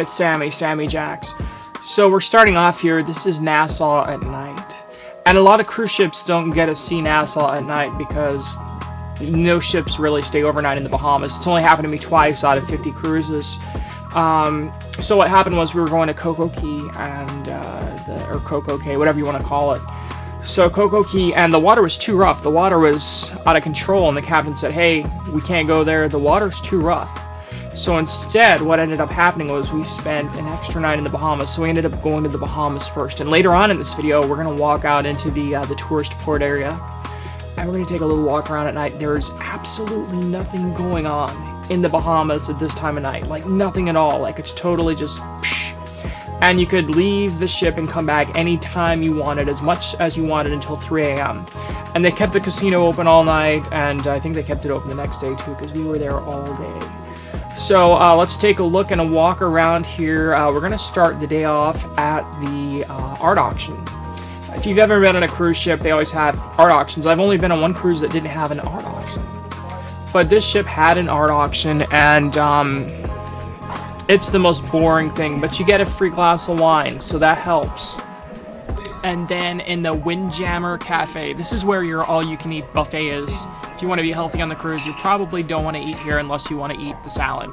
it's Sammy Jacks. So we're starting off here. This is Nassau at night. And a lot of cruise ships don't get to see Nassau at night because no ships really stay overnight in the Bahamas. It's only happened to me twice out of 50 cruises. So what happened was we were going to Coco Key and, or Coco Cay, whatever you want to call it. So Coco Key, and the water was too rough. The water was out of control, and the captain said, hey, we can't go there. The water's too rough. So instead, what ended up happening was we spent an extra night in the Bahamas, so we ended up going to the Bahamas first. And later on in this video, we're going to walk out into the tourist port area, and we're going to take a little walk around at night. There's absolutely nothing going on in the Bahamas at this time of night. Like, nothing at all. Like, it's totally just psh. And you could leave the ship and come back anytime you wanted, as much as you wanted, until 3 a.m. And they kept the casino open all night, and I think they kept it open the next day, too, because we were there all day. So let's take a look and a walk around here. We're going to start the day off at the art auction. If you've ever been on a cruise ship, they always have art auctions. I've only been on one cruise that didn't have an art auction. But this ship had an art auction, and it's the most boring thing. But you get a free glass of wine, so that helps. And then in the Windjammer Cafe, this is where your all-you-can-eat buffet is. If you want to be healthy on the cruise, you probably don't want to eat here unless you want to eat the salad.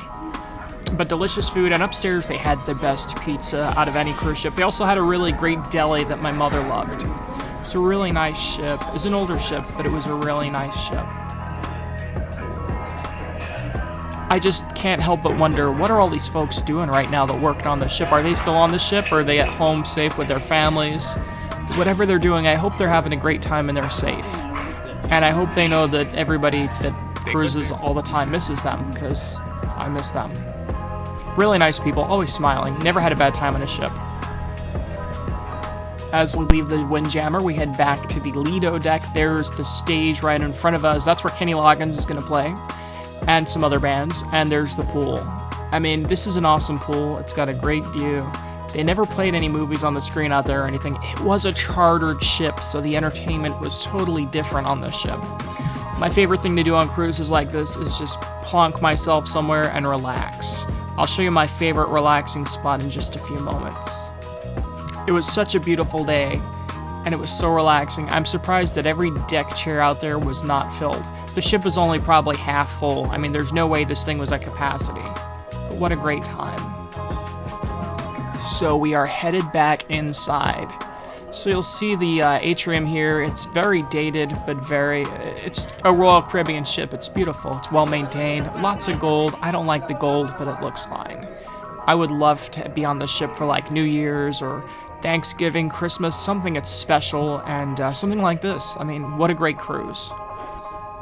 But delicious food, and upstairs they had the best pizza out of any cruise ship. They also had a really great deli that my mother loved. It's a really nice ship. It's an older ship, but it was a really nice ship. I just can't help but wonder, what are all these folks doing right now that worked on the ship? Are they still on the ship, or are they at home safe with their families? Whatever they're doing, I hope they're having a great time and they're safe. And I hope they know that everybody that cruises all the time misses them, because I miss them. Really nice people, always smiling, never had a bad time on a ship. As we leave the Windjammer, we head back to the Lido Deck. There's the stage right in front of us. That's where Kenny Loggins is going to play, and some other bands. And there's the pool. I mean, this is an awesome pool. It's got a great view. They never played any movies on the screen out there or anything. It was a chartered ship, so the entertainment was totally different on this ship. My favorite thing to do on cruises like this is just plonk myself somewhere and relax. I'll show you my favorite relaxing spot in just a few moments. It was such a beautiful day, and it was so relaxing. I'm surprised that every deck chair out there was not filled. The ship was only probably half full. I mean, there's no way this thing was at capacity. But what a great time. So we are headed back inside. So you'll see the Atrium here. It's very dated, but it's a Royal Caribbean ship. It's beautiful. It's well maintained. Lots of gold. I don't like the gold, but it looks fine. I would love to be on the ship for like New Year's or Thanksgiving, Christmas, something that's special, and something like this. I mean, what a great cruise.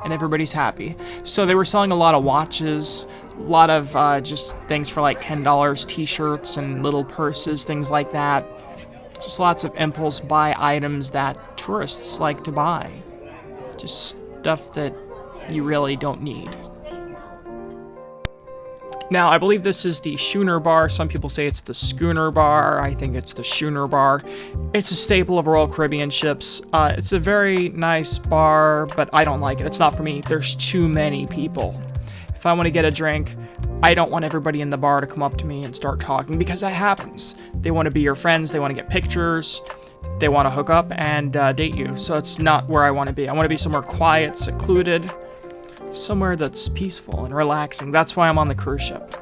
And everybody's happy. So they were selling a lot of watches, a lot of just things for like $10, t-shirts and little purses, things like that. Just lots of impulse buy items that tourists like to buy. Just stuff that you really don't need. Now, I believe this is the Schooner Bar. Some people say it's the Schooner Bar. I think it's the Schooner Bar. It's a staple of Royal Caribbean ships. It's a very nice bar, but I don't like it. It's not for me. There's too many people. If I want to get a drink, I don't want everybody in the bar to come up to me and start talking, because that happens. They want to be your friends. They want to get pictures. They want to hook up and date you. So it's not where I want to be. I want to be somewhere quiet, secluded, somewhere that's peaceful and relaxing. That's why I'm on the cruise ship.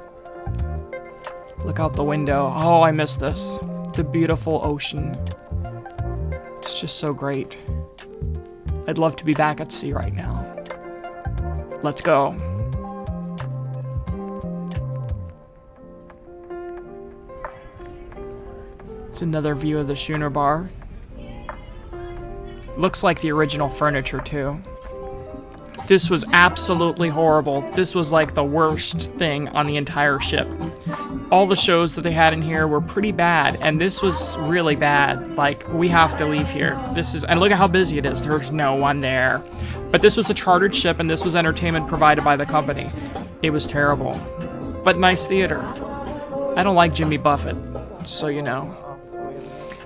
Look out the window. Oh, I miss this. The beautiful ocean. It's just so great. I'd love to be back at sea right now. Let's go. It's another view of the Schooner Bar. Looks like the original furniture too. This was absolutely horrible. This was like the worst thing on the entire ship. All the shows that they had in here were pretty bad, and this was really bad. Like, we have to leave here. And look at how busy it is. There's no one there. But this was a chartered ship, and this was entertainment provided by the company. It was terrible. But nice theater. I don't like Jimmy Buffett, so you know.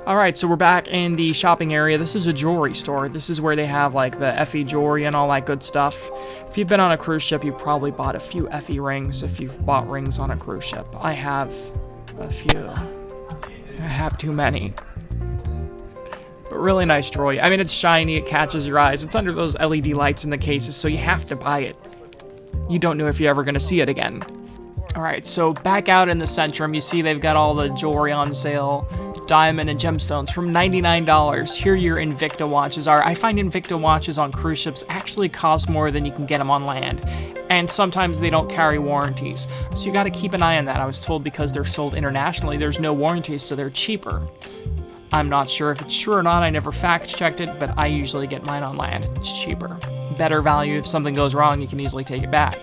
Alright, so we're back in the shopping area. This is a jewelry store. This is where they have like the Effie jewelry and all that good stuff. If you've been on a cruise ship, you've probably bought a few Effie rings if you've bought rings on a cruise ship. I have a few. I have too many. But really nice droid. I mean, it's shiny, it catches your eyes. It's under those LED lights in the cases, so you have to buy it. You don't know if you're ever going to see it again. Alright, so back out in the Centrum, you see they've got all the jewelry on sale. Diamond and gemstones from $99. Here your Invicta watches are. I find Invicta watches on cruise ships actually cost more than you can get them on land. And sometimes they don't carry warranties. So you got to keep an eye on that. I was told because they're sold internationally, there's no warranties, so they're cheaper. I'm not sure if it's true or not. I never fact-checked it, but I usually get mine on land. It's cheaper. Better value. If something goes wrong, you can easily take it back.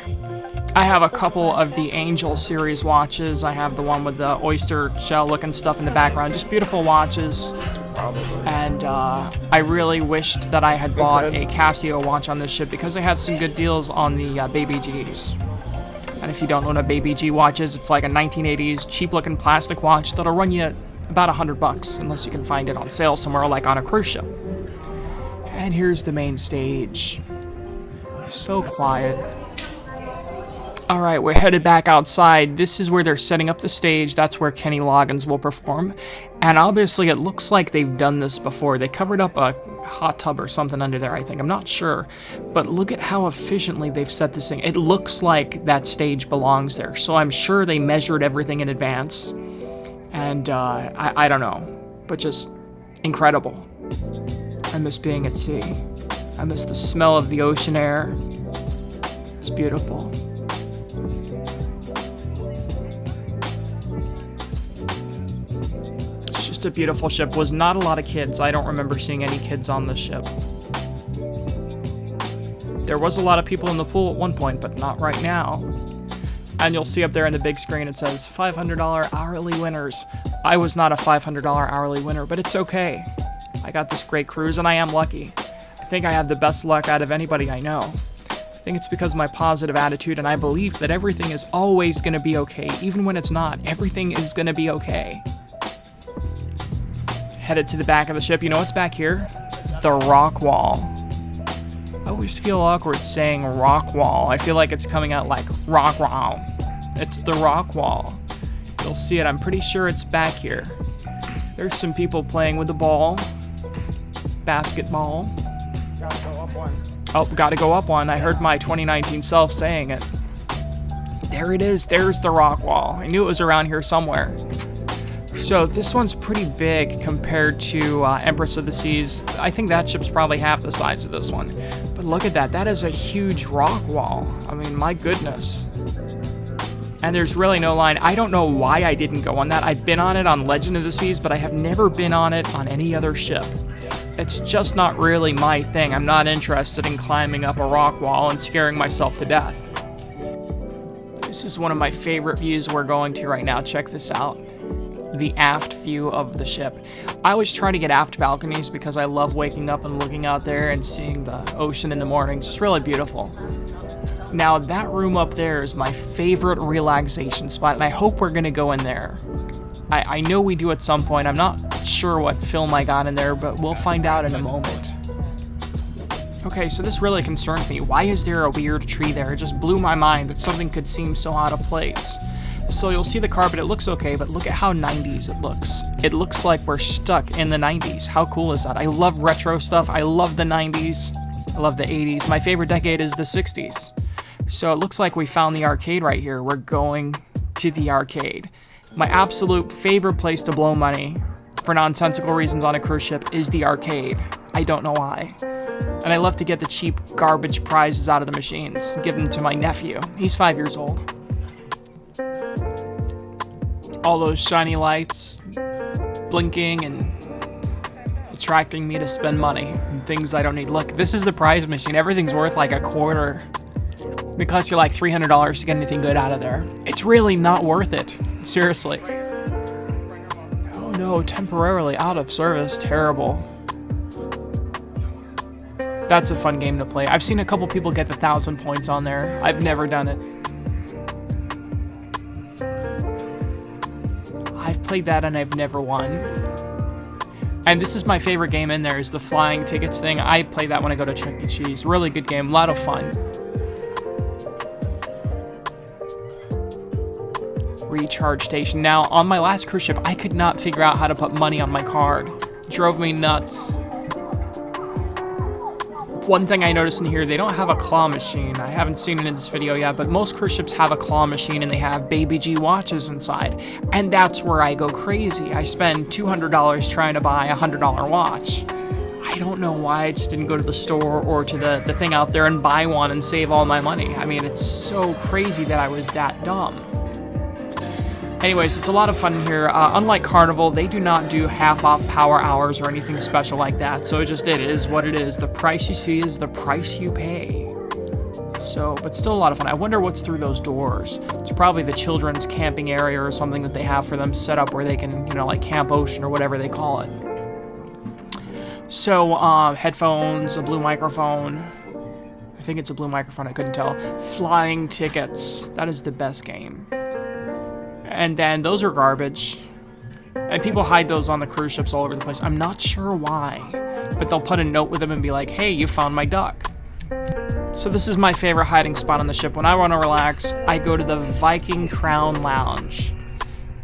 I have a couple of the Angel series watches. I have the one with the oyster shell looking stuff in the background. Just beautiful watches. And I really wished that I had bought a Casio watch on this ship because they had some good deals on the Baby Gs. And if you don't know what a Baby G watch is, it's like a 1980s cheap looking plastic watch that'll run you about $100 unless you can find it on sale somewhere like on a cruise ship. And here's the main stage. So quiet. Alright, we're headed back outside. This is where they're setting up the stage. That's where Kenny Loggins will perform. And obviously it looks like they've done this before. They covered up a hot tub or something under there, I think. I'm not sure. But look at how efficiently they've set this thing. It looks like that stage belongs there. So I'm sure they measured everything in advance. And I don't know. But just incredible. I miss being at sea. I miss the smell of the ocean air. It's beautiful. A beautiful ship. Was not a lot of kids. I don't remember seeing any kids on the ship. There was a lot of people in the pool at one point, but not right now. And you'll see up there in the big screen it says $500 hourly winners. I was not a $500 hourly winner, but it's okay. I got this great cruise and I am lucky. I think I have the best luck out of anybody I know. I think it's because of my positive attitude and I believe that everything is always going to be okay. Even when it's not, everything is going to be okay. Headed to the back of the ship. You know what's back here? The rock wall. I always feel awkward saying rock wall. I feel like it's coming out like rock wall. It's the rock wall. You'll see it. I'm pretty sure it's back here. There's some people playing with the ball. Basketball. Gotta go up one. Oh, gotta go up one. I heard my 2019 self saying it. There it is. There's the rock wall. I knew it was around here somewhere. So this one's pretty big compared to Empress of the Seas. I think that ship's probably half the size of this one. But look at that. That is a huge rock wall. I mean, my goodness. And there's really no line. I don't know why I didn't go on that. I've been on it on Legend of the Seas, but I have never been on it on any other ship. It's just not really my thing. I'm not interested in climbing up a rock wall and scaring myself to death. This is one of my favorite views we're going to right now. Check this out. The aft view of the ship. I always try to get aft balconies because I love waking up and looking out there and seeing the ocean in the morning. It's just really beautiful. Now that room up there is my favorite relaxation spot and I hope we're gonna go in there. I know we do at some point. I'm not sure what film I got in there, but we'll find out in a moment. Okay, so this really concerned me. Why is there a weird tree there? It just blew my mind that something could seem so out of place. So you'll see the carpet, it looks okay, but look at how 90s it looks. It looks like we're stuck in the 90s. How cool is that? I love retro stuff. I love the 90s. I love the 80s. My favorite decade is the 60s. So it looks like we found the arcade right here. We're going to the arcade. My absolute favorite place to blow money for nonsensical reasons on a cruise ship is the arcade. I don't know why. And I love to get the cheap garbage prizes out of the machines and give them to my nephew. He's 5 years old. All those shiny lights blinking and attracting me to spend money and things I don't need. Look, this is the prize machine. Everything's worth like a quarter. It costs you like $300 to get anything good out of there. It's really not worth it. Seriously. Oh no, temporarily out of service. Terrible. That's a fun game to play. I've seen a couple people get the 1,000 points on there. I've never done it. I've played that and I've never won. And this is my favorite game in there, is the flying tickets thing. I play that when I go to Chuck E. Cheese. Really good game, a lot of fun. recharge station. Now, on my last cruise ship, I could not figure out how to put money on my card. It drove me nuts. One thing I noticed in here, they don't have a claw machine. I haven't seen it in this video yet, but most cruise ships have a claw machine and they have Baby G watches inside. And that's where I go crazy. I spend $200 trying to buy a $100 watch. I don't know why I just didn't go to the store or to the thing out there and buy one and save all my money. I mean, it's so crazy that I was that dumb. Anyways, it's a lot of fun here. Unlike Carnival, they do not do half-off power hours or anything special like that. So it is what it is. The price you see is the price you pay. So, but still a lot of fun. I wonder what's through those doors. It's probably the children's camping area or something that they have for them set up where they can, like Camp Ocean or whatever they call it. So, headphones, a blue microphone. I think it's a blue microphone, I couldn't tell. Flying tickets. That is the best game. And then those are garbage. And people hide those on the cruise ships all over the place. I'm not sure why. But they'll put a note with them and be like, hey, you found my duck. So this is my favorite hiding spot on the ship. When I want to relax, I go to the Viking Crown Lounge.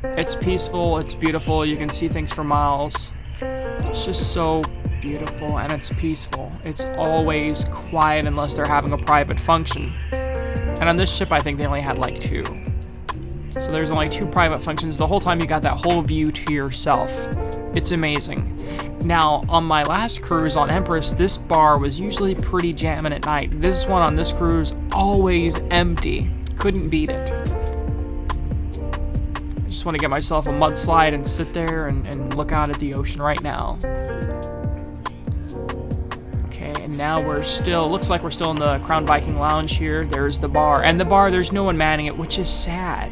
It's peaceful, it's beautiful, you can see things for miles. It's just so beautiful and it's peaceful. It's always quiet unless they're having a private function. And on this ship, I think they only had like 2. So there's only 2 private functions. The whole time you got that whole view to yourself. It's amazing. Now, on my last cruise on Empress, this bar was usually pretty jamming at night. This one on this cruise, always empty. Couldn't beat it. I just want to get myself a mudslide and sit there and look out at the ocean right now. Okay, and now looks like we're still in the Crown Viking Lounge here. There's the bar. And the bar, there's no one manning it, which is sad.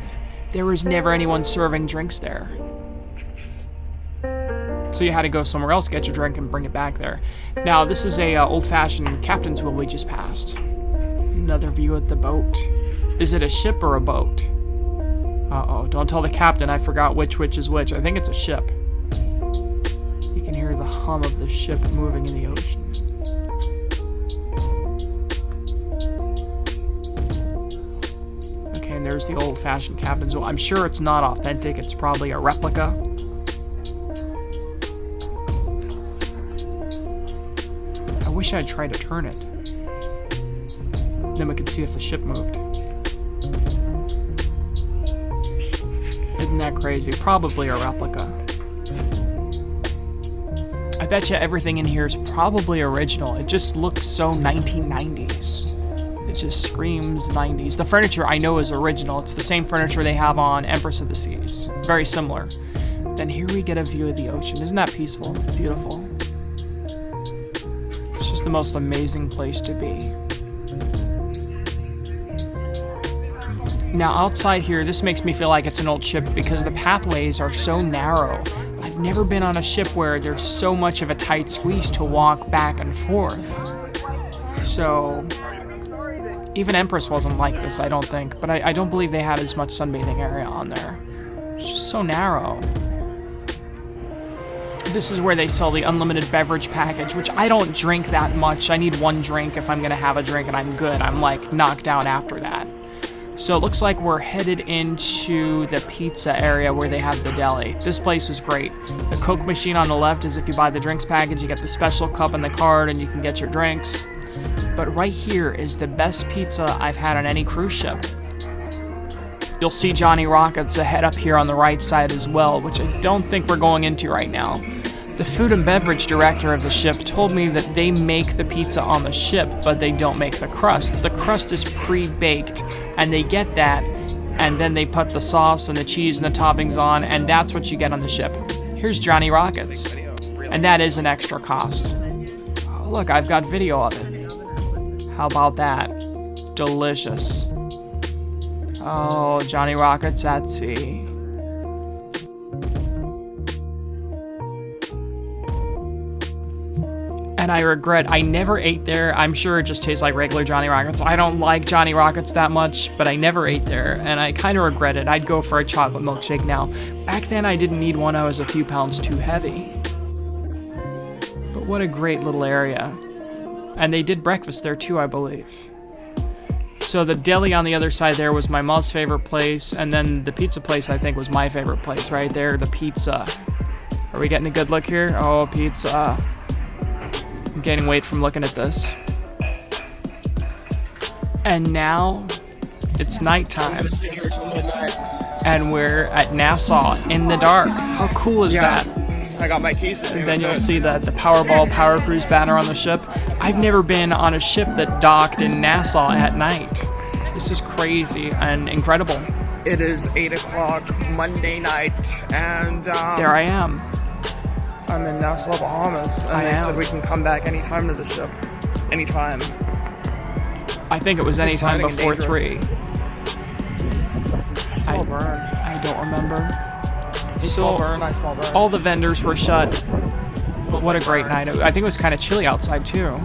There was never anyone serving drinks there. So you had to go somewhere else, get your drink, and bring it back there. Now, this is a old-fashioned captain's wheel we just passed. Another view at the boat. Is it a ship or a boat? Uh-oh, don't tell the captain I forgot which is which. I think it's a ship. You can hear the hum of the ship moving in the ocean. And there's the old-fashioned captain's wheel. I'm sure it's not authentic. It's probably a replica. I wish I'd tried to turn it. Then we could see if the ship moved. Isn't that crazy? Probably a replica. I bet you everything in here is probably original. It just looks so 1990s. It just screams 90s. The furniture I know is original. It's the same furniture they have on Empress of the Seas. Very similar. Then here we get a view of the ocean. Isn't that peaceful? Beautiful. It's just the most amazing place to be. Now outside here, this makes me feel like it's an old ship because the pathways are so narrow. I've never been on a ship where there's so much of a tight squeeze to walk back and forth. So even Empress wasn't like this, I don't think. But I don't believe they had as much sunbathing area on there. It's just so narrow. This is where they sell the unlimited beverage package, which I don't drink that much. I need 1 drink if I'm going to have a drink and I'm good. I'm like knocked out after that. So it looks like we're headed into the pizza area where they have the deli. This place is great. The Coke machine on the left is if you buy the drinks package, you get the special cup and the card and you can get your drinks. But right here is the best pizza I've had on any cruise ship. You'll see Johnny Rockets ahead up here on the right side as well, which I don't think we're going into right now. The food and beverage director of the ship told me that they make the pizza on the ship, but they don't make the crust. The crust is pre-baked, and they get that, and then they put the sauce and the cheese and the toppings on, and that's what you get on the ship. Here's Johnny Rockets, and that is an extra cost. Oh, look, I've got video of it. How about that? Delicious. Oh, Johnny Rockets at sea. And I regret, I never ate there. I'm sure it just tastes like regular Johnny Rockets. I don't like Johnny Rockets that much, but I never ate there, and I kind of regret it. I'd go for a chocolate milkshake now. Back then, I didn't need one. I was a few pounds too heavy. But what a great little area. And they did breakfast there too, I believe. So the deli on the other side there was my mom's favorite place, and then the pizza place I think was my favorite place right there, the pizza. Are we getting a good look here? Oh, pizza. I'm gaining weight from looking at this. And now it's nighttime. And we're at Nassau in the dark. How cool is that? I got my keys. And then you'll see the Powerball Powercruise banner on the ship. I've never been on a ship that docked in Nassau at night. This is crazy and incredible. It is 8 o'clock Monday night, and there I am. I'm in Nassau, Bahamas, and they said we can come back anytime to the ship. Anytime. I think it was anytime before 3. Small burn. I don't remember. Small burn, I small burn. All the vendors were shut. But what a great night. I think it was kind of chilly outside too.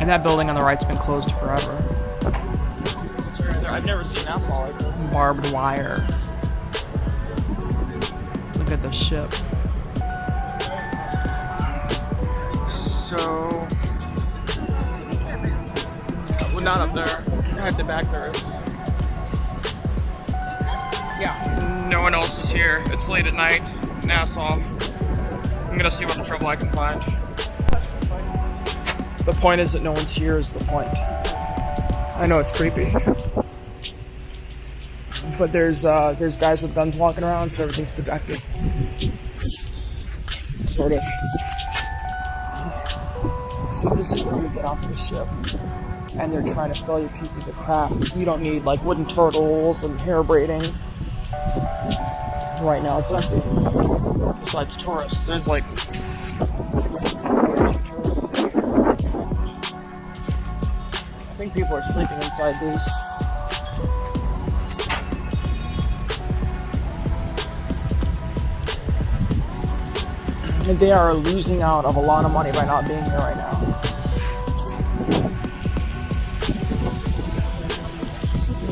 And that building on the right's been closed forever. I've never seen Nassau like this. Barbed wire. Look at the ship. So... well, not up there. I have the back there. Yeah. No one else is here. It's late at night. Nassau. I'm gonna see what trouble I can find. The point is that no one's here is the point. I know it's creepy. But there's guys with guns walking around, so everything's protected. Sort of. So this is where you get off the ship. And they're trying to sell you pieces of crap. You don't need like wooden turtles and hair braiding. Right now it's empty. Besides tourists, there's like 2 tourists in here. I think people are sleeping inside these. And they are losing out of a lot of money by not being here right now.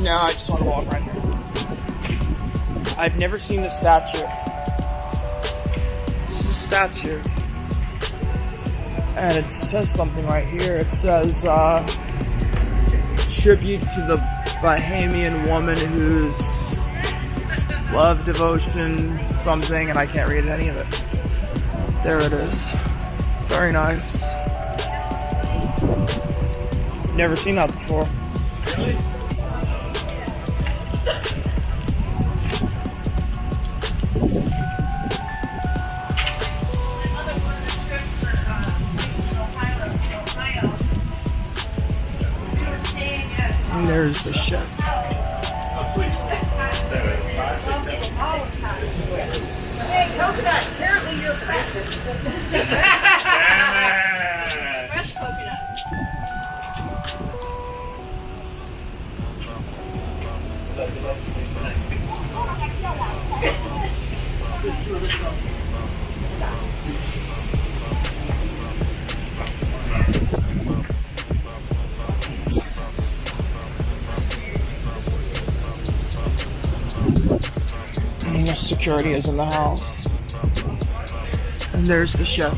No, I just want to walk right here. I've never seen this statue. This is a statue. And it says something right here. It says, tribute to the Bahamian woman whose love, devotion, something, and I can't read any of it. There it is. Very nice. Never seen that before. Really? And there's the ship. Hey, coconut, apparently you're practiced. Fresh coconut. And security is in the house. And there's the ship.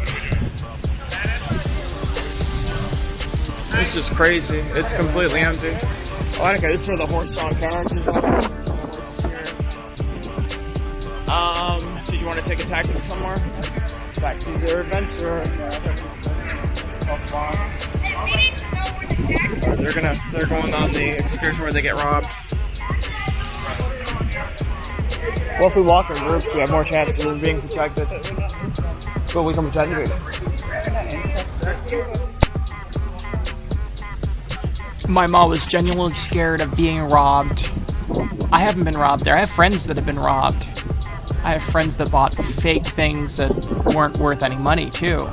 This is crazy. It's completely empty. Oh, okay, this is where the horse-drawn carriages are. There's some horses here. Did you want to take a taxi somewhere? Taxis are adventure. They're going on the excursion where they get robbed. Well, if we walk in groups, we have more chances of being protected. But we can protect you. My mom was genuinely scared of being robbed. I haven't been robbed there. I have friends that have been robbed. I have friends that bought fake things that weren't worth any money, too.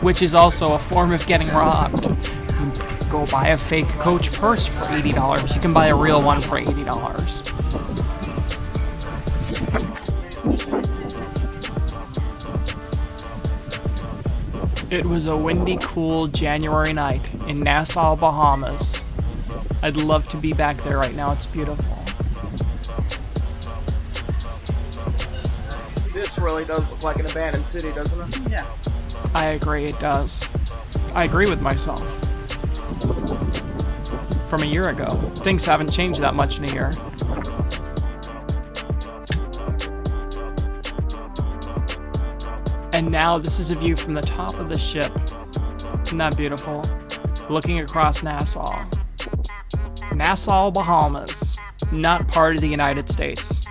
Which is also a form of getting robbed. You go buy a fake Coach purse for $80. You can buy a real one for $80. It was a windy, cool January night in Nassau, Bahamas. I'd love to be back there right now. It's beautiful. This really does look like an abandoned city, doesn't it? Yeah. I agree, it does. I agree with myself. from a year ago. Things haven't changed that much in a year. And now this is a view from the top of the ship. Isn't that beautiful? Looking across Nassau. Nassau, Bahamas. Not part of the United States.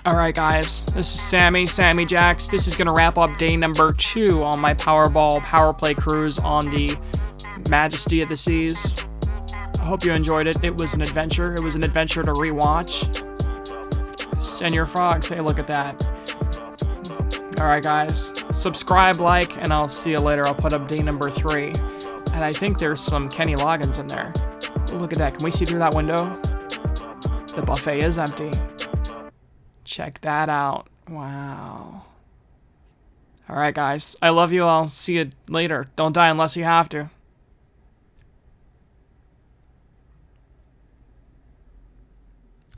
Alright guys, this is Sammy Jacks. This is going to wrap up day number 2 on my Powerball Powerplay cruise on the Majesty of the Seas. I hope you enjoyed it. It was an adventure. It was an adventure to rewatch. Send your frog, say look at that. Alright guys, subscribe, like, and I'll see you later. I'll put up day number 3. And I think there's some Kenny Loggins in there. Look at that. Can we see through that window? The buffet is empty. Check that out. Wow. Alright guys, I love you. I'll see you later. Don't die unless you have to.